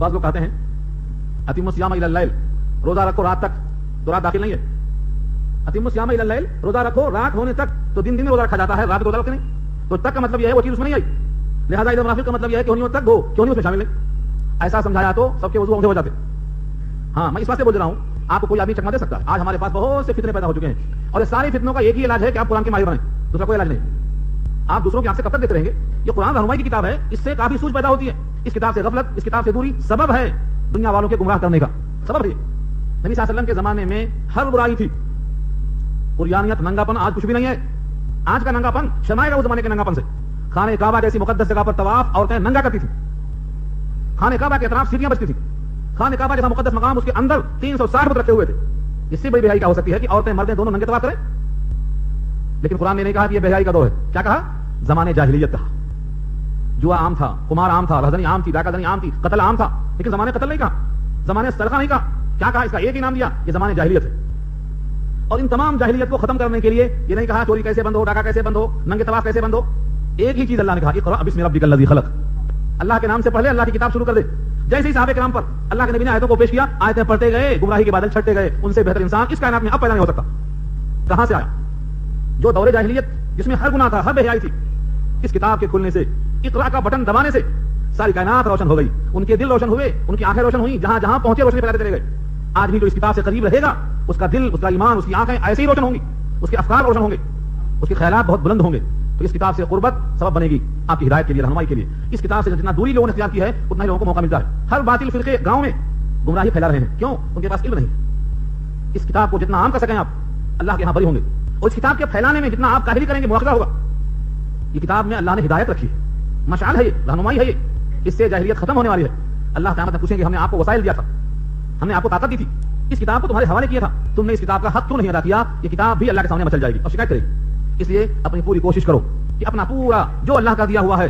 بعض لوگ کہتے ہیں اتم الصیام الی اللیل، روزہ رکھو رات تک، تو رات داخل نہیں ہے. اتم الصیام الی اللیل، روزہ رکھو رات ہونے تک، تو دن میں روزہ رکھا جاتا ہے، رات کو روزہ رکھتے نہیں. تو تک کا مطلب یہ ہے وہ چیز اس میں نہیں آئی. لہٰذا عید المنافق کا مطلب یہ ہے کہ ہونیوں تک ہو، کیوں نہیں اس میں شامل نہیں. ایسا سمجھایا تو سب کے وضو ہو جاتے. ہاں میں اس واسطے بول رہا ہوں، آپ کو کوئی آدمی چکما دے سکتا ہے. آج ہمارے پاس بہت سے فتنے پیدا ہو چکے ہیں، اور یہ سارے فتنوں کا ایک ہی علاج ہے کہ آپ قرآن کے ماہر بنیں، دوسرا کوئی علاج نہیں. آپ دوسروں کی آنکھ سے کب تک دیکھتے رہیں گے؟ یہ قرآن رہنمائی کی کتاب ہے، اس سے کافی سوچ پیدا ہوتی ہے. اس کتاب سے غفلت، اس کتاب سے دوری سبب ہے دنیا والوں کے گمراہ کرنے کا. سبب ہے. نبی صلی اللہ علیہ وسلم کے زمانے میں ہر برائی تھی. قریانیت، ننگا پن آج کچھ بھی نہیں ہے. آج کا ننگا پن شرمائے گا اس زمانے کے ننگا پن سے. خانہ کعبہ جیسی مقدس جگہ پر طواف عورتیں ننگا کرتی تھی. خانہ کعبہ کے اطراف سیڑھیاں بچتی تھی. خانہ کعبہ جیسا مقدس مقام، اس کے اندر 360 فٹ رکھے ہوئے تھے. اس سے بڑی بے حیائی کیا ہو سکتی ہے کہ عورتیں مردیں دونوں ننگے طواف کریں؟ لیکن قرآن نے نہیں کہا کہ یہ بے حیائی کا دور ہے. کیا کہا؟ زمانے جاہلیت کہا. جوا عام تھا، قمار عام تھا، رہزنی عام تھی، ڈاکہ زنی عام تھی، قتل عام تھا. لیکن زمانے قتل نہیں کہا، زمانے سرقہ نہیں کہا. کیا کہا؟ اس کا ایک ہی نام دیا، یہ زمانے جاہلیت ہے. اور ان تمام جاہلیت کو ختم کرنے کے لیے یہ نہیں کہا چوری کیسے بند ہو، ڈاکہ کیسے بند ہو، ننگے طواف کیسے بند ہو. ایک ہی چیز اللہ نے کہا، اقرأ بسم ربک الذی خلق. اللہ کے نام سے پڑھ لے، اللہ کی کتاب شروع کر دے. جیسے ہی صحابہ کرام پر اللہ کے نبی نے آیتوں کو پیش کیا، آیتیں پڑھتے گئے، گمراہی کے بادل چھٹتے گئے. ان سے بہتر انسان اس کائنات میں اب پیدا نہیں ہو سکتا. کہاں سے آیا؟ جو دور جاہلیت جس میں ہر گناہ تھا، ہر بے حیائی تھی، اس کتاب کے کھلنے سے، اقرأ کا بٹن دبانے سے ساری کائنات روشن ہو گئی. ان کے دل روشن ہوئے، ان کی آنکھیں روشن ہوئی، جہاں جہاں پہنچے روشنی پھیلاتے چلے گئے. آج بھی جو اس کتاب سے قریب رہے گا، اس کا دل، اس کا ایمان، اس کی آنکھیں ایسے ہی روشن ہوں گی، اس کے افکار روشن ہوں گے، اس کے خیالات بہت بلند ہوں گے. تو اس کتاب سے قربت سبب بنے گی آپ کی ہدایت کے لیے، رہنمائی کے لیے. اس کتاب سے جتنا دوری لوگوں نے اختیار کی ہے، اتنا ہی لوگوں کو موقع ملتا ہے. ہر باطل فرقے گاؤں میں گمراہی پھیلا رہے ہیں. کیوں؟ ان کے پاس علم نہیں. اس کتاب کو جتنا عام کر سکیں آپ، اللہ کے یہاں بری ہوں گے. اور اس کتاب کے پھیلانے میں جتنا آپ کاہلی کریں گے، مواخذہ ہوگا. یہ کتاب میں اللہ نے ہدایت رکھی ہے، مشعل ہے، یہ رہنمائی ہے. یہ اس سے جاہلیت ختم ہونے والی ہے. اللہ قیامت میں پوچھیں گے ہم نے آپ کو وسائل دیا تھا، ہم نے آپ کو طاقت دی تھی، اس کتاب کو تمہارے حوالے کیا تھا، تم نے اس کتاب کا حق کیوں نہیں ادا کیا؟ یہ کتاب بھی اللہ کے سامنے مچل جائے گی اور شکایت کرے گی. اس لیے اپنی پوری کوشش کرو کہ اپنا پورا جو اللہ کا دیا ہوا ہے،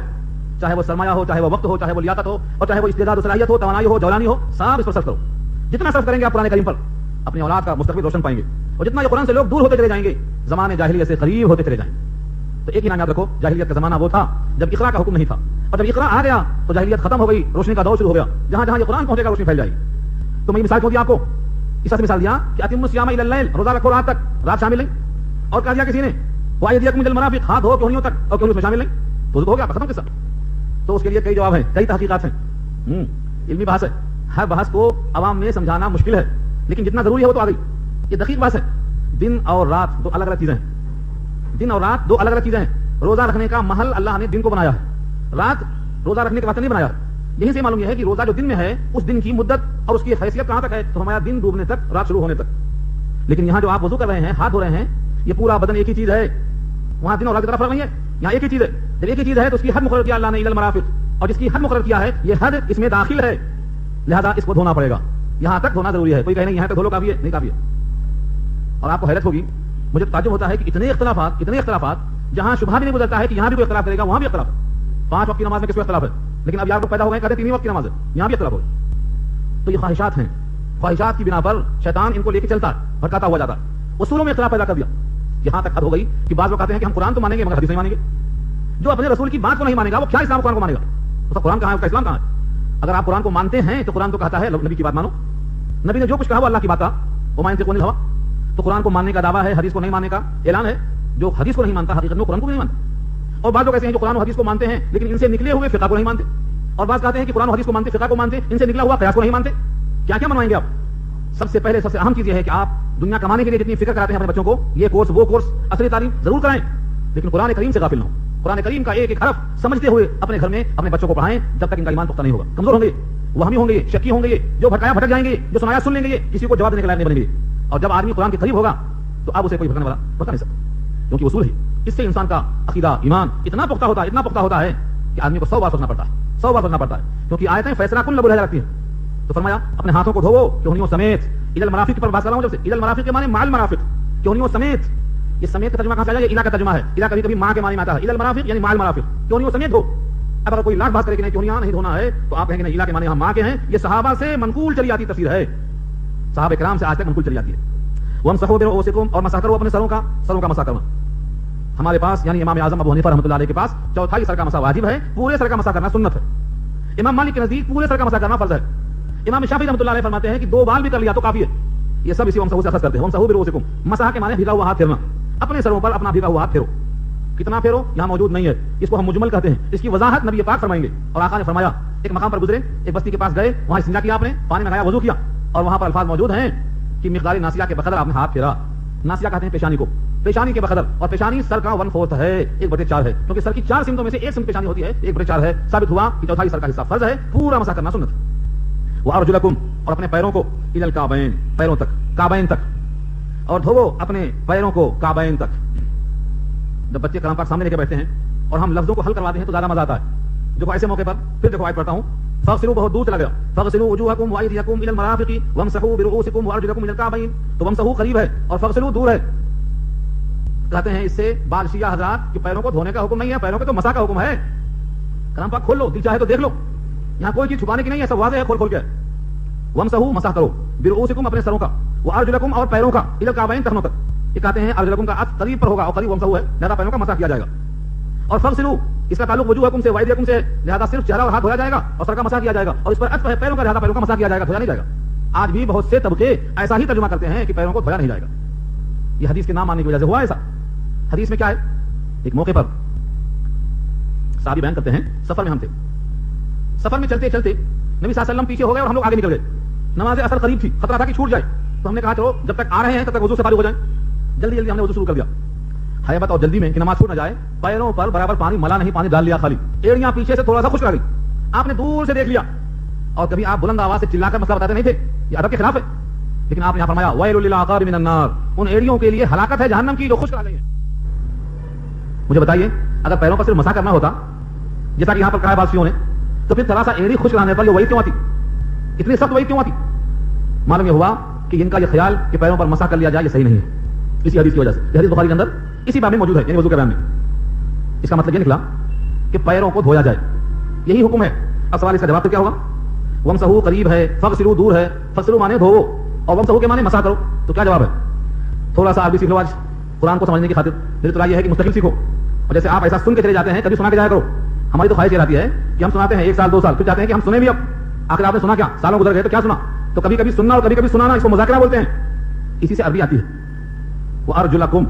چاہے وہ سرمایہ ہو، چاہے وہ وقت ہو، چاہے وہ لیاقت ہو، اور چاہے وہ استعداد و صلاحیت ہو، توانائی ہو، جولانی ہو، سب اس پر صرف کرو. جتنا صرف کریں گے آپ قرآن کریم پر، اپنی اولاد کا مستقبل روشن پائیں گے. اور جتنا یہ قرآن سے لوگ دور ہوتے چلے جائیں گے، زمانے جاہلیت سے قریب ہوتے چلے جائیں. تو ایک ہی نام یاد رکھو، جاہلیت کا زمانہ وہ تھا جب اقرا کا حکم نہیں تھا، اور جب اقرا آ گیا تو جاہلیت ختم ہو گئی، روشنی کا دور شروع ہو گیا. جہاں جہاں یہ قرآن پہنچے گا روشنی پھیل جائے گی. تو میں مثال کھو دیا آپ کو، اس سے مثال دیا کہ اتم الصیام الی اللیل، روزہ رکھو رات تک، رات شامل نہیں. اور کہا دیا کسی نے وایدیکم من المرافق، ہاتھ دھو کیوں تک، اور کیوں اس میں شامل نہیں، تو ہو گیا ختم قصہ. تو اس کے لیے کئی جواب ہیں، کئی تحقیقات ہیں. علمی بحث ہے. ہر بحث کو عوام میں سمجھانا مشکل ہے، لیکن جتنا ضروری ہے وہ تو آ گئی. یہ دقیق بحث ہے. دن اور رات دو الگ الگ چیزیں ہیں. دن اور رات دو الگ الگ چیزیں ہیں. روزہ رکھنے کا محل اللہ نے دن کو بنایا ہے، رات روزہ رکھنے کے واسطے نہیں بنایا ہے. یہیں سے معلوم یہ ہے کہ روزہ جو دن میں ہے، اس دن کی مدت اور اس کی حیثیت کہاں تک ہے؟ تو ہمارا دن ڈوبنے تک، رات شروع ہونے تک. لیکن یہاں جو آپ وضو کر رہے ہیں، ہاتھ دھو رہے ہیں، یہ پورا بدن ایک ہی چیز ہے. وہاں دن اور رات کی طرف فرق نہیں ہے، یہاں ایک ہی چیز ہے. جب ایک ہی چیز ہے تو اس کی حد مقرر کیا اللہ نے، الی المرافق، اور جس کی حد مقرر کیا ہے یہ حد اس میں داخل ہے، لہذا اس کو دھونا پڑے گا. یہاں تک دھونا ضروری ہے. کوئی کہے نہیں یہاں تک دھو لو کافی ہے، نہیں کافی ہے. اور آپ کو حیرت ہوگی، مجھے تعجب ہوتا ہے کہ اتنے اختلافات جہاں شبہ بھی نہیں گزرتا ہے کہ یہاں بھی کوئی اختلاف کرے گا، وہاں بھی اختلاف ہے. 5 وقت کی نماز میں کس کو اختلاف ہے؟ لیکن اب یار لوگ پیدا ہو گئے کہتے ہیں 3 وقت کی نماز ہے، یہاں بھی اختلاف ہو. تو یہ خواہشات ہیں، خواہشات کی بنا پر شیطان ان کو لے کے چلتا ہے، بھٹکاتا ہوا جاتا ہے. اصولوں میں اختلاف پیدا کر دیا. یہاں تک حد ہو گئی کہ بعض لوگ کہتے ہیں کہ ہم قرآن تو مانیں گے مگر حدیث نہیں مانیں گے. جو اپنے رسول کی بات کو نہیں مانے گا وہ کیا اسلام قرآن کو مانے گا؟ تو قرآن کہاں ہے، اس کا اسلام کہاں ہے؟ اگر آپ قرآن کو مانتے ہیں تو قرآن تو کہتا ہے نبی کی بات مانو. نبی نے جو کچھ کہا وہ اللہ کی بات کہا، وما ينطق عن الهوى. تو قرآن کو ماننے کا دعویٰ ہے، حدیث کو نہیں ماننے کا اعلان ہے. جو حدیث کو نہیں مانتا حقیقت میں قرآن کو نہیں مانتا. اور بعض لوگ ایسے ہیں جو قرآن و حدیث کو مانتے ہیں لیکن ان سے نکلے ہوئے فقہ کو نہیں مانتے. اور بعض کہتے ہیں کہ قرآن و حدیث کو مانتے، فقہ کو مانتے، ان سے نکلا ہوا قیاس کو نہیں مانتے. کیا کیا منوائیں گے آپ؟ سب سے پہلے سب سے اہم چیز یہ ہے کہ آپ دنیا کمانے کے لیے جتنی فکر کراتے ہیں اپنے بچوں کو، یہ کورس وہ کورس، اصلی تعلیم ضرور کرائیں، لیکن قرآن کریم سے غافل نہ ہو. قرآن کریم کا ایک ایک حرف سمجھتے ہوئے اپنے گھر میں اپنے بچوں کو پڑھائیں، جب تک ان کا ایمان پختہ نہیں ہوگا. کمزور ہوں گے، وہمی ہوں گے، شکی ہوں گے، جو بھٹکایا بھٹک جائیں گے، جو سنایا سن لیں گے، کسی کو جواب دینے کے لائق نہیں بنیں گے. اور جب آدمی قرآن کے قریب ہوگا تو آپ اسے کوئی بھٹکنے والا بتا نہیں سکتا، کیونکہ اصول ہے. اس سے انسان کا عقیدہ، ایمان اتنا پختہ ہوتا ہے کہ آدمی کو 100 بار سوچنا پڑتا ہے، کیونکہ آیتیں فیصلہ کن لبو رکھتی ہیں. تو فرمایا اپنے ہاتھوں کو دھوو کیونیوں سمیت. الی المرافق پر بات کر رہا ہوں جب سے. الی المرافق کے معنی مع المرافق، کیونیوں سمیت. یہ سمیت کا ترجمہ کہاں سے آیا؟ یہ الی کا ترجمہ ہے. الی کبھی کبھی ماں کے معنی میں آتا ہے. الی المرافق یعنی مع المرافق، کیونیوں سمیت دھو. اب اگر کوئی لاکھ بات کرے کہ نہیں کیونیاں نہیں دھونا ہے تو آپ کہیں گے نہیں، الی کے معنی ہم ماں کے ہیں. یہ صحابہ سے منقول چلی آتی تفسیر ہے، صحابہ کرام سے آج تک منقول چلی آتی ہے. وامسحوا برؤوسکم، اور مسح کرو اپنے سروں کا مسح کرنا. ہمارے پاس یعنی امام اعظم ابو حنیفہ رحمۃ اللہ علیہ کے پاس چوتھائی سر کا مسح واجب ہے، پورے سر کا مسح کرنا سنت ہے. امام مالک کے نزدیک پورے سر کا مسح کرنا فرض ہے. امام شافعی رحمۃ اللہ علیہ فرماتے ہیں کہ 2 بال بھی کر لیا تو کافی ہے. یہ سب اسی ومسحو سے اخذ کرتے ہیں. ومسحو برؤوسکم, مسح کے معنی بھیگا ہوا ہاتھ پھیرنا, اپنے سروں پر اپنا بھیگا ہوا ہاتھ پھیرو. کتنا پھیرو یہاں موجود نہیں ہے, اس کو ہم مجمل کہتے ہیں. اس کی وضاحت نبی پاک فرمائیں گے. اور آقا نے فرمایا, ایک مقام پر گزرے, ایک بستی کے پاس گئے, وہاں استنجا کیا آپ نے, پانی میں گیا, وضو کیا, اور وہاں پر الفاظ موجود ہیں کہ مقدار ناسیہ کے بقدر آپ نے ہاتھ پھیرا. ناسیہ کہتے ہیں پیشانی کو, پیشانی کے بقدر, اور پیشانی سر کا 1/4 ہے, 1/4 ہے, کیونکہ سر کی 4 سمتوں میں سے ایک سمت پیشانی ہوتی ہے, 1/4 ہے. ثابت ہوا کہ چوتھائی سر کا حصہ فرض ہے, پورا مسح کرنا سنت. وارجلکم, اور اپنے پیروں کو, الی الکعبین, پیروں تک, کعبین تک, اور دھوو اپنے پیروں کو کعبین تک. جب بچے کلام پاک سامنے لے کے بیٹھتے ہیں اور ہم لفظوں کو حل کرواتے ہیں تو زیادہ مزہ آتا ہے. دیکھو ایسے موقع پر پھر دیکھو آیت پڑھتا ہوں, فاغسلوا بہت دور چلا گیا, فاغسلوا وجوہکم وایدیکم الی المرافق وامسحوا برؤوسکم وارجلکم الی الکعبین. تو وامسحوا قریب ہے اور فاغسلوا دور ہے. کہتے ہیں اس سے بعض شیعہ حضرات کہ پیروں کو دھونے کا حکم نہیں ہے, پیروں کے تو مسح کا حکم ہے. کلام پاک کھول لو, دل چاہے تو دیکھ لو, یہاں کوئی چیز چھپانے کی نہیں ہے, سب واضح ہے کھول کھول کے. وامسحوا, مسح کرو, برؤوسکم, اپنے سروں کا, وارجلکم, اور پیروں کا, الی الکعبین, ٹخنوں تک. یہ کہتے ہیں ارجلکم کا عطف قریب پر ہوگا, اور قریب وامسحوا ہے, لہذا پیروں کا مسح کیا جائے گا. اور فاغسلوا, اس کا تعلق وجوہکم سے, وایدیکم سے, لہذا صرف چہرہ اور ہاتھ دھویا جائے گا اور سر کا مسح کیا جائے گا. اور اس پر عطف ہے پیروں کا, لہذا پیروں کا مسح کیا جائے گا, دھویا نہیں جائے گا. آج بھی بہت سے طبقے ایسا ہی ترجمہ کرتے ہیں کہ پیروں کو دھویا نہیں جائے گا. یہ حدیث کے نام ماننے کی وجہ سے ہوا ایسا. حدیث میں کیا ہے, ایک موقع پر صحابی بیان کرتے ہیں, سفر میں ہم تھے, سفر میں چلتے چلتے نبی صلی اللہ علیہ وسلم پیچھے ہو گئے اور ہم لوگ آگے نکل گئے. نماز عصر قریب تھی, خطرہ تھا کہ چھوٹ جائے, تو ہم نے کہا چلو جب تک آ رہے ہیں تب تک وضو سے فارغ ہو جائیں. جلدی جلدی ہم نے وضو شروع کر دیا, حیبت اور جلدی میں کہ نماز چھوٹ نہ جائے. پیروں پر برابر پانی ملا نہیں, پانی ڈال لیا خالی, ایڑیاں پیچھے سے تھوڑا سا خشک آ گئی. آپ نے دور سے دیکھ لیا, اور کبھی آپ بلند آواز سے چلا کر مسئلہ بتاتے نہیں تھے, یہ ادب کے خلاف ہے, لیکن آپ نے یہاں فرمایا ویل للعقاب من النار, ان ایڑیوں کے لیے ہلاکت ہے جہنم کی جو خشک آ گئی ہے. مجھے بتائیے, اگر پیروں پر صرف مسح کرنا ہوتا جیسا کہ یہاں پر کہا ہے بادشاہوں نے, تو پھر تھوڑا سا ایڑی خشک لانے پر یہ وعید کیوں آتی, اتنی سخت وعید کیوں آتی؟ معلوم یہ ہوا کہ ان کا یہ خیال کہ پیروں پر مسح کر لیا جائے یہ صحیح نہیں ہے, اسی حدیث کی وجہ سے. یہ حدیث بخاری کے اندر اسی باب میں موجود ہے, یعنی وضو کے بیان میں. اس کا مطلب یہ نکلا کہ پیروں کو دھویا جائے, یہی حکم ہے. اب سوال اس کا جواب تو کیا ہوگا؟ وامسحوا قریب ہے, فاغسلوا دور ہے, فاغسلوا مانے دھوو, اور وامسحوا کے مانے مسح کرو. تو کیا جواب ہے؟ تھوڑا سا عربی سیکھ لو آج قرآن کو سمجھنے کی خاطر. میری تو رائے یہ ہے کہ مستقل سیکھو, اور جیسے آپ ایسا سن کے چلے جاتے ہیں کبھی سنا کے جایا کرو. ہماری تو خواہش یہ رہتی ہے کہ ہم سناتے ہیں 1 سال 2 سال, پھر چاہتے ہیں کہ ہم سنیں بھی. اب آخر آپ نے سنا کیا, سالوں گزر گئے تو کیا سنا. تو کبھی کبھی سننا اور کبھی کبھی سنانا, اس کو مذاکرہ بولتے ہیں. اسی سے عربی آتی ہے. وارجلکم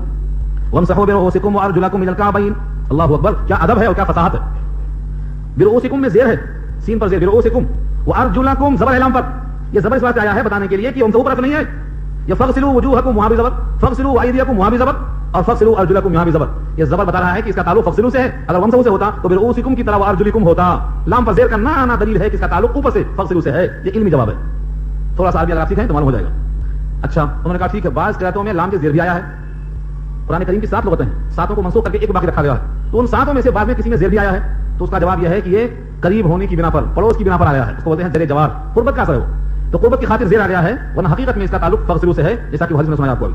وامسحوا برؤوسکم وارجلکم الی الکعبین. اللہ اکبر, کیا ادب ہے اور کیا فصاحت ہے. برؤوسکم میں زیر ہے, سین پر زیر, برؤوسکم, وارجلکم زبر اعلام پر. یہ زبر اس بات سے آیا ہے بتانے کے لیے کہ وامسحوا پر نہیں ہے. یہ فاغسلوا وجوہکم وہاں بھی زبر, فاغسلوا ایدیکم وہاں بھی زبر, اور فاغسلوا ارجلکم یہاں بھی زبر. یہ زبر بتا رہا ہے کہ اس کا تعلق فاغسلوا سے ہے. اگر وامسحوا سے ہوتا تو برؤوسکم کی طرح وارجلکم ہوتا. لام پر زیر کا نہ آنا دلیل ہے کہ اس کا تعلق اوپر سے فاغسلوا سے ہے. یہ علمی جواب ہے. تھوڑا سا عربی اگر آپ سیکھیں تو معلوم ہو جائے گا. اچھا, انہوں نے کہا ٹھیک ہے, بعض قرأتوں میں لام کے زیر بھی آیا ہے. قرآن کریم کی 7 لغتیں ہیں, 7 کو منسوخ کر کے ایک باقی رکھا گیا ہے. تو ان 7 میں سے بعد میں کسی میں زیر بھی آیا ہے. تو اس کا جواب یہ ہے کہ یہ قریب ہونے کی بنا پر, پڑوس کی بنا پر آیا ہے. اس کو بولتے ہیں زیر جوار, قربت کا اثر ہے وہ. تو قربت کی خاطر زیر آ گیا ہے, ورنہ حقیقت میں اس کا تعلق فاغسلوا سے ہے, جیسا کہ حدیث میں سنایا آپ کو.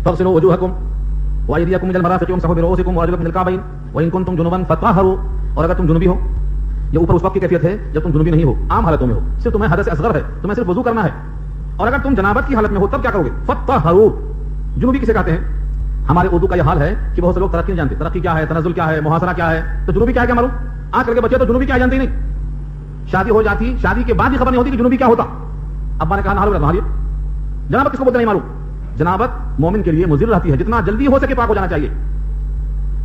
فاغسلوا وجوہکم وایدیکم الی المرافق وامسحوا برؤوسکم وارجلکم الی الکعبین وان کنتم جنبا فطہروا. اور اگر تم جنوبی ہو, یہ اوپر اس وقت کی کیفیت ہے جب تم جنوبی نہیں ہو, عام حالتوں میں ہو, صرف تمہیں حدث اصغر ہے, تمہیں صرف وضو کرنا ہے. اور اگر تم جنابت کی حالت میں ہو تب کیا کرو گے؟ فطہروا. جنوبی کسے کہتے ہیں؟ ہمارے اردو کا یہ حال ہے کہ بہت سے لوگ ترقی نہیں جانتے. ترقی کیا ہے, تنزل کیا ہے, محاصرہ کیا ہے. تو جنوبی کیا ہے کیا معلوم؟ آج کل کے بچے تو جنوبی کیا جانتے ہی نہیں. شادی ہو جاتی, شادی کے بعد بھی خبر نہیں ہوتی کہ جنوبی کیا ہوتا. ابا نے کہا نہا لو, نہا لیا. جنابت کس کو بولتے نہیں معلوم. جنابت مومن کے لیے مضر رہتی ہے, جتنا جلدی ہو سکے پاک ہو جانا چاہیے.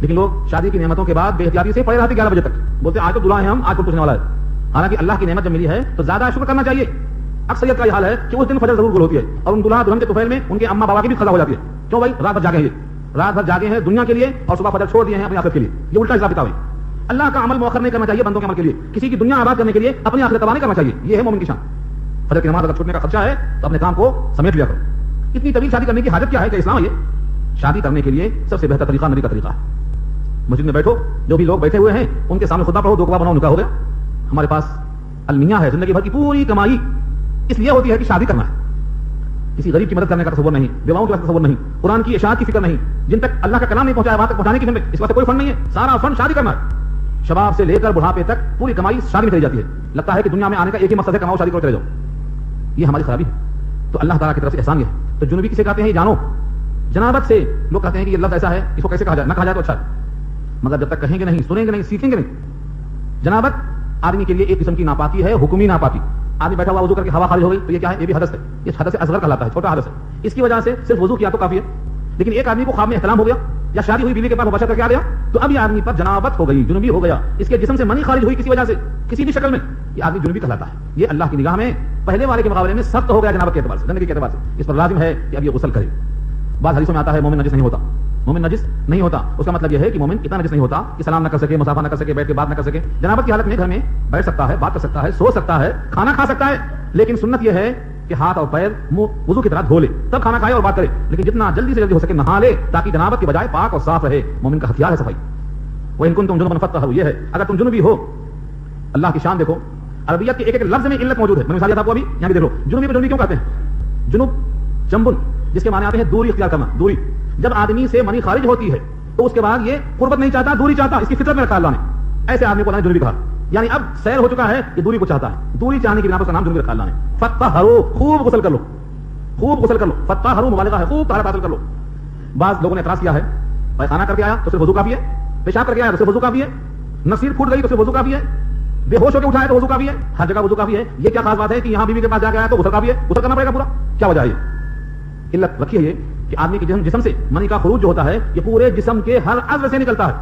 لیکن لوگ شادی کی نعمتوں کے بعد بے احتیاطی سے پڑے رہتے 11 بجے تک, بولتے آج تو دلہا ہیں ہم, آج کو پوچھنے والا ہے. حالانکہ اللہ کی نعمت جب ملی ہے تو زیادہ شکر کرنا چاہیے. اکثریت کا یہ حال ہے کہ اس دن فجر ضرور گل ہوتی ہے, اور ان دلہا دلہن کے طفیل میں ان کے اما بابا کی بھی قضا ہو جاتی ہے. کیوں بھائی؟ رات بھر جاگے ہیں, رات بھر جاگے ہیں دنیا کے لیے, اور صبح فجر چھوڑ دیے ہیں اپنی آخرت کے لیے. یہ الٹا حساب کتاب ہے. اللہ کا عمل مؤخر نہیں کرنا چاہیے بندوں کے عمل کے لیے. کسی کی دنیا آباد کرنے کے لیے اپنی آخرت تباہ نہیں کرنا چاہیے. یہ ہے مومن کی شان. فجر کی نماز اگر چھوٹنے کا خدشہ ہے تو اپنے کام کو سمیٹ لیا کرو. اتنی طویل شادی کرنے کی حاجت کیا ہے کہ اسلام یہ شادی کرنے کے لیے سب سے بہتر طریقہ نبی کا طریقہ ہے. مسجد میں بیٹھو, جو بھی لوگ بیٹھے ہوئے ہیں ان کے سامنے خطبہ پڑھو, 2 بناؤ, نکاح ہو گیا. ہمارے پاس المیہ ہے, زندگی بھر کی پوری کمائی اس لیے ہوتی ہے کہ شادی کرنا ہے. کسی غریب کی مدد کرنے کا تصور نہیں, بیواؤں کا تصور نہیں, قرآن کی اشاعت کی فکر نہیں, جن تک اللہ کا کلام نہیں پہنچایا وہاں تک پہنچانے کی فکر, اس وقت کوئی فن نہیں ہے. سارا فن شادی کرنا ہے. شباب سے لے کر بڑھاپے تک پوری کمائی شادی میں چلی جاتی ہے. لگتا ہے کہ دنیا میں آنے کا ایک ہی مقصد ہے, کماؤ, شادی کرو, چلے جاؤ. یہ ہماری خرابی ہے. تو اللہ تعالیٰ کی طرف سے احسان یہ ہے. تو جنوبی کسے کہتے ہیں یہ جانو. جنابت سے لوگ کہتے ہیں کہ یہ لفظ ایسا ہے, اس کو کیسے کہا جائے, نہ کہا جائے تو اچھا ہے, مگر جب تک کہیں گے نہیں, سنیں گے نہیں, سیکھیں گے نہیں. جنابت آدمی کے لیے ایک قسم کی ناپاکی ہے, حکمی ناپاکی. آدمی بیٹھا ہوا وضو کر کے ہوا خارج ہو گئی تو یہ کیا ہے؟ یہ بھی حدث ہے. یہ حدث اصغر کہلاتا ہے, چھوٹا حدث ہے. اس کی وجہ سے صرف وضو کیا تو کافی ہے. لیکن ایک آدمی کو خواب میں احتلام ہو گیا یا شادی ہوئی بیوی کے پاس مباشرت کر کے آ گیا تو اب یہ آدمی پر جنابت ہو گئی, جنوبی ہو گیا, اس کے جسم سے منی خارج ہوئی کسی وجہ سے, کسی بھی شکل میں, یہ آدمی جنوبی کہلاتا ہے. یہ اللہ کی نگاہ میں پہلے والے کے مقابلے میں سخت ہو گیا جنابت کے اعتبار سے, گندگی کے اعتبار سے. اس پر لازم ہے کہ اب یہ غسل کرے. بعض حدیثوں میں آتا ہے مومن نجس نہیں ہوتا, مومن نجس نہیں ہوتا. اس کا مطلب یہ ہے کہ مومن اتنا نجس نہیں ہوتا کہ سلام نہ کر سکے, مسافہ نہ کر سکے, بیٹھ کے بات نہ کر سکے. جنابت کی حالت میں گھر میں بیٹھ سکتا ہے, بات کر سکتا ہے, سو سکتا ہے, کھانا کھا سکتا ہے, لیکن سنت یہ ہے کہ ہاتھ اور پیر منہ وضو کی طرح دھو لے, تب کھانا کھائے اور بات کرے. لیکن جتنا جلدی سے جلدی ہو سکے نہا لے تاکہ جنابت کے بجائے پاک اور صاف رہے. مومن کا ہتھیار ہے صفائی. وَإِن كُنتُمْ جُنُبًا فَاطَّهِرُوا, یہ ہے اگر تم جنوبی ہو. اللہ کی شان دیکھو, عربیت کے ایک ایک لفظ میں علت موجود ہے. میں مثال دیتا ہوں آپ کو, ابھی یہاں بھی دیکھ لو. جنوبی کو جنوبی کیوں کہتے ہیں؟ جنوب جنبن جس کے معنی آتے ہیں دوری اختیار کرنا, دوری. جب آدمی سے منی خارج ہوتی ہے تو اس کے بعد یہ قربت نہیں چاہتا, دوری چاہتا. اس کی فطرت میں رکھا اللہ نے. ایسے آدمی کو اللہ نے جنوبی کہا. یعنی اب سیر ہو چکا ہے, یہ دوری کو چاہتا ہے. دوری چاہنے کی بنا پر اس کا نام جنوبی رکھا اللہ نے. فطہروا, خوب غسل کر لو, خوب غسل کر لو. فطہروا مبالغہ ہے, خوب طہارت حاصل کر لو. بعض لوگوں نے اعتراض کیا ہے, پیخانہ کر کے آیا تو صرف وضو کافی ہے, پیشاب کر کے آیا تو صرف وضو کافی ہے, نصیر پھوٹ گئی تو صرف وضو کافی ہے, بے ہوش ہو کے اٹھایا تو وضو کافی ہے, ہر جگہ وضو کافی ہے. یہ کیا خاص بات ہے کہ یہاں بیوی کے پاس جا کے آیا تو غسل کافی ہے, غسل کرنا پڑے گا پورا؟ کیا وجہ ہے؟ علت رکھی ہے یہ کہ آدمی کے جسم سے منی کا خروج جو ہوتا ہے یہ پورے جسم کے ہر عضو سے نکلتا ہے.